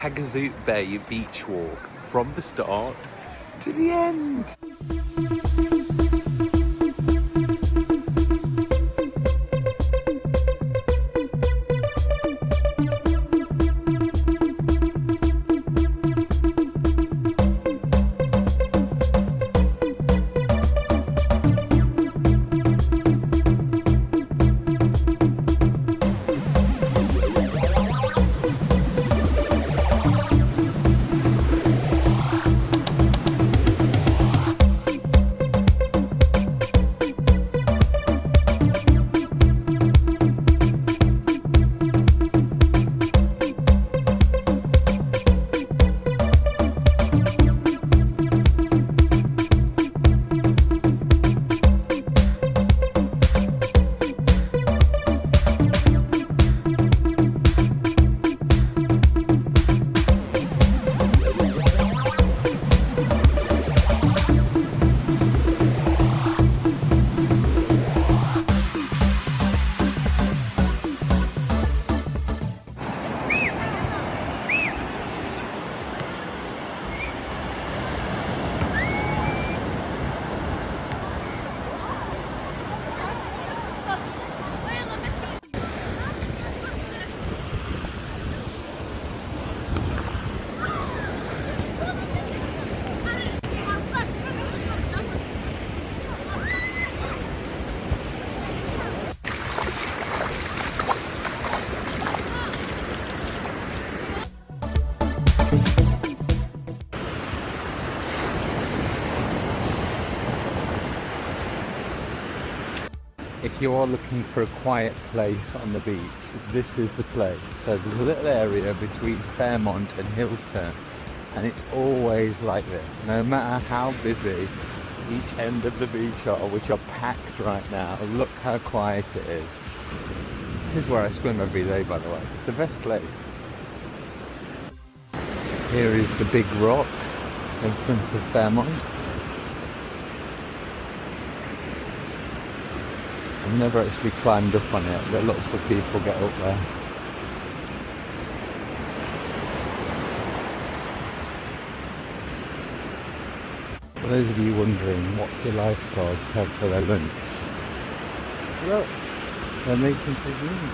Taghazout Bay beach walk from the start to the end. If you are looking for a quiet place on the beach, this is the place. So there's a little area between Fairmont and Hilton, and it's always like this. No matter how busy each end of the beach are, which are packed right now, look how quiet it is. This is where I swim every day, by the way. It's the best place. Here is the big rock in front of Fairmont. I've never actually climbed up on it, but lots of people get up there. For those of you wondering what do lifeguards have for their lunch, look, they're making cuisine.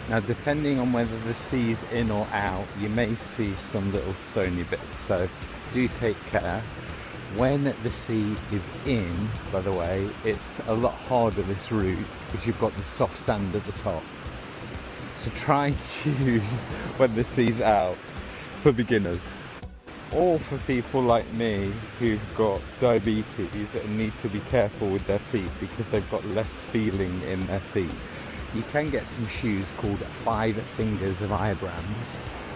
Now, depending on whether the sea's in or out, you may see some little stony bits, so do take care. When the sea is in, by the way, it's a lot harder, this route, because you've got the soft sand at the top. So try and choose when the sea's out for beginners. Or for people like me who've got diabetes and need to be careful with their feet because they've got less feeling in their feet. You can get some shoes called 5 Fingers of Imoran,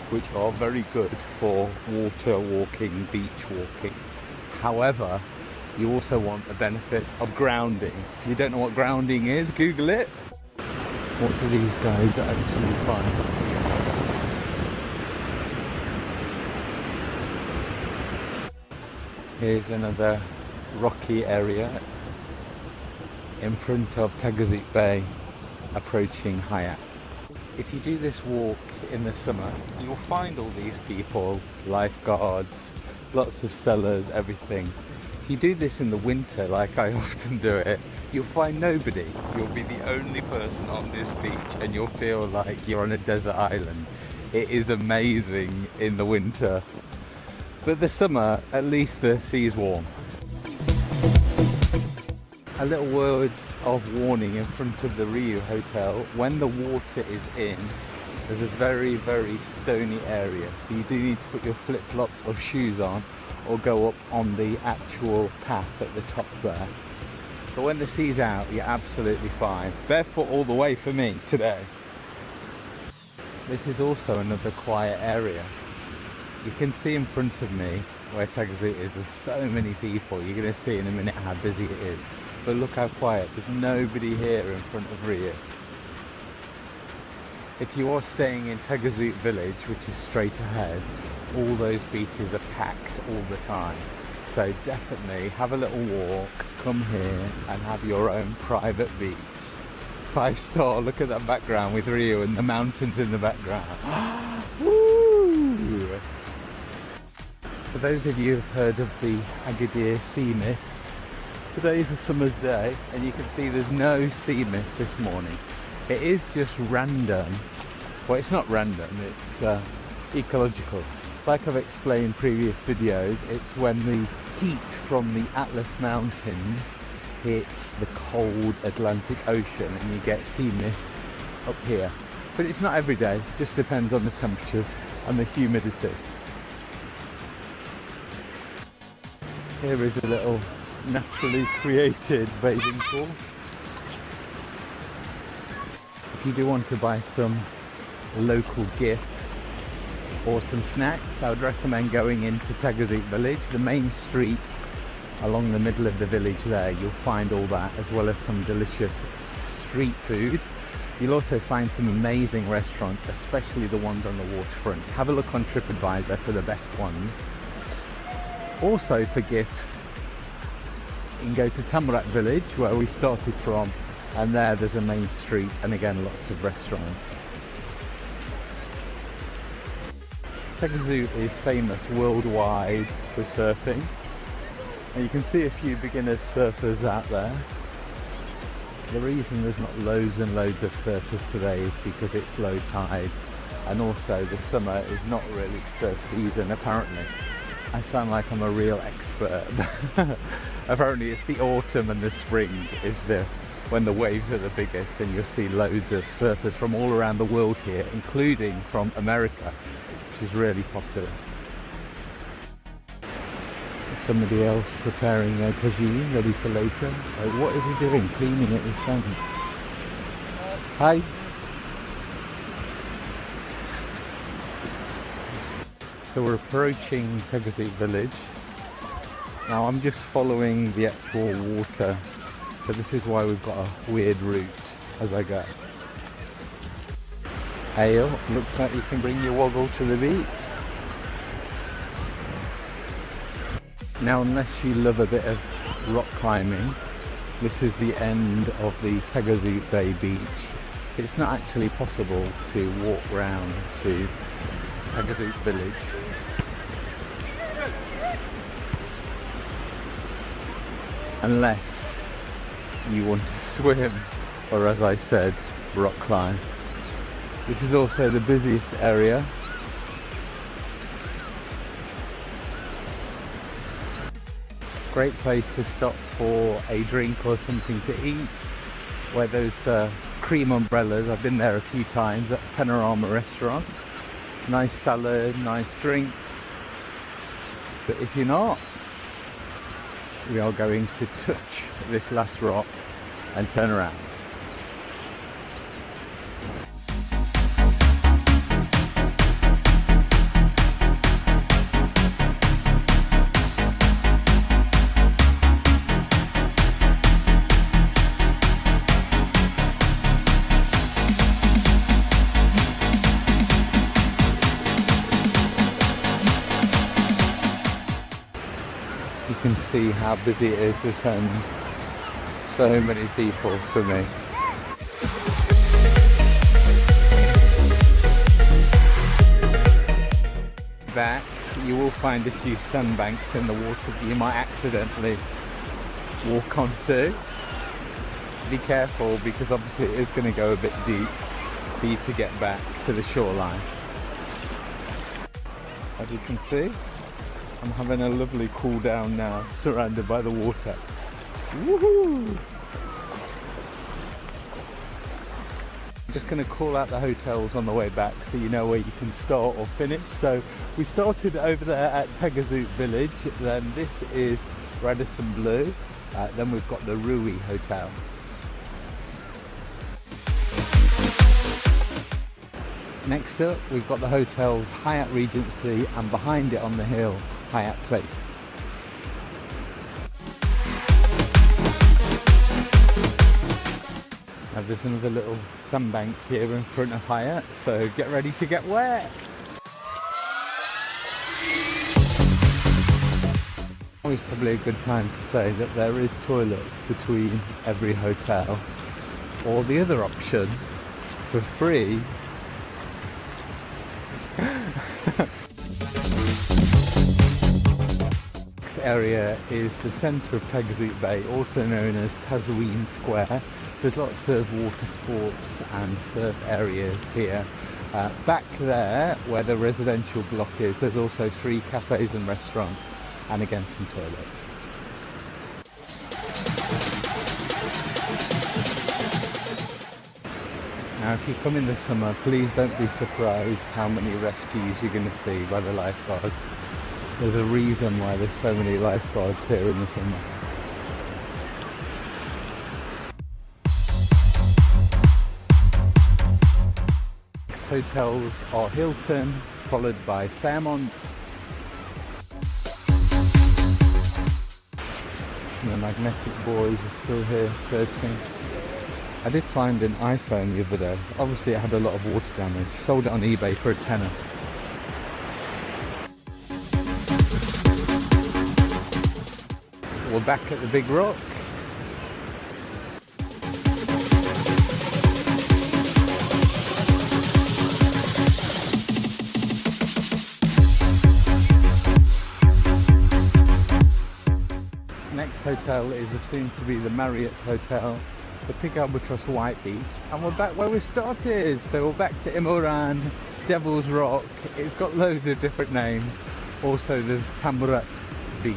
which are very good for water walking, beach walking. However, you also want the benefit of grounding. If you don't know what grounding is, Google it. What do these guys actually find? Here's another rocky area in front of Taghazout Bay, approaching Hyatt. If you do this walk in the summer, you'll find all these people, lifeguards, lots of sellers, everything. If you do this in the winter, like I often do it, you'll find nobody. You'll be the only person on this beach and you'll feel like you're on a desert island. It is amazing in the winter. But the summer, at least the sea's warm. A little word of warning in front of the Rio Hotel. When the water is in, there's a very, very stony area. So you do need to put your flip-flops or shoes on or go up on the actual path at the top there. But when the sea's out, you're absolutely fine. Barefoot all the way for me today. This is also another quiet area. You can see in front of me where Taghazout is, there's so many people. You're going to see in a minute how busy it is. But look how quiet, there's nobody here in front of Rio. If you are staying in Taghazout village, which is straight ahead, all those beaches are packed all the time. So definitely have a little walk, come here and have your own private beach. 5-star. Look at that background with Rio and the mountains in the background. Woo! For those of you who've heard of the Agadir sea mist, today is a summer's day and you can see there's no sea mist this morning. It is just random. Well, it's not random, it's ecological. Like I've explained in previous videos, it's when the heat from the Atlas Mountains hits the cold Atlantic Ocean and you get sea mist up here. But it's not every day, it just depends on the temperatures and the humidity. Here is a little naturally created bathing pool. If you do want to buy some local gifts or some snacks, I would recommend going into Taghazout village, the main street along the middle of the village there. You'll find all that, as well as some delicious street food. You'll also find some amazing restaurants, especially the ones on the waterfront. Have a look on TripAdvisor for the best ones. Also for gifts, you can go to Tamraght village where we started from, and there's a main street and again lots of restaurants. Taghazout is famous worldwide for surfing, and you can see a few beginner surfers out there. The reason there's not loads and loads of surfers today is because it's low tide, and also the summer is not really surf season apparently. I sound like I'm a real expert. Apparently it's the autumn and the spring is when the waves are the biggest, and you'll see loads of surfers from all around the world here, including from America, which is really popular. Somebody else preparing a tagine ready for later. What is he doing? Cleaning it with sand. Hi. So we're approaching Taghazout village. Now I'm just following the actual water, so this is why we've got a weird route as I go. Ale, looks like you can bring your woggle to the beach. Now unless you love a bit of rock climbing, this is the end of the Taghazout Bay beach. It's not actually possible to walk round to Taghazout village. Unless you want to swim, or as I said, rock climb. This is also the busiest area. Great place to stop for a drink or something to eat, where those cream umbrellas, I've been there a few times, that's Panorama Restaurant. Nice salad, nice drinks. But if you're not, we are going to touch this last rock and turn around. You can see how busy it is this end. So many people for me. Back, you will find a few sandbanks in the water that you might accidentally walk onto. Be careful, because obviously it is going to go a bit deep for you to get back to the shoreline. As you can see, I'm having a lovely cool down now, surrounded by the water. Woohoo! I'm just going to call out the hotels on the way back so you know where you can start or finish. So we started over there at Taghazout village, then this is Radisson Blu, then we've got the Rui Hotel. Next up, we've got the hotels Hyatt Regency, and behind it on the hill, Hyatt Place. Now there's another little sandbank here in front of Hyatt, so get ready to get wet. Always probably a good time to say that there is toilets between every hotel. or the other option, for free. This area is the centre of Taghazout Bay, also known as Taghazout Square. There's lots of water sports and surf areas here. Back there, where the residential block is, there's also 3 cafes and restaurants, and again some toilets. Now if you come in the summer, please don't be surprised how many rescues you're going to see by the lifeguards. There's a reason why there's so many lifeguards here in the summer. Hotels are Hilton, followed by Fairmont. And the Magnetic Boys are still here searching. I did find an iPhone the other day. Obviously it had a lot of water damage. Sold it on eBay for a tenner. We're back at the Big Rock. Next hotel is the soon to be the Marriott Hotel, the Pink Albatross White Beach, and we're back where we started. So we're back to Imoran, Devil's Rock. It's got loads of different names. Also there's Tamraght Beach.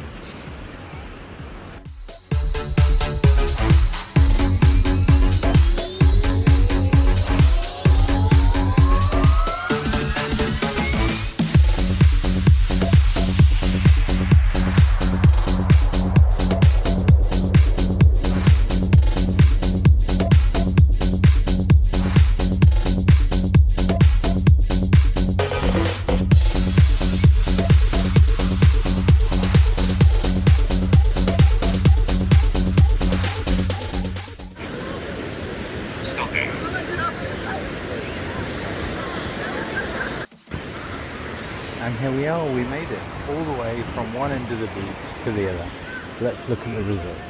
And here we are, we made it all the way from one end of the beach to the other. Let's look at the results.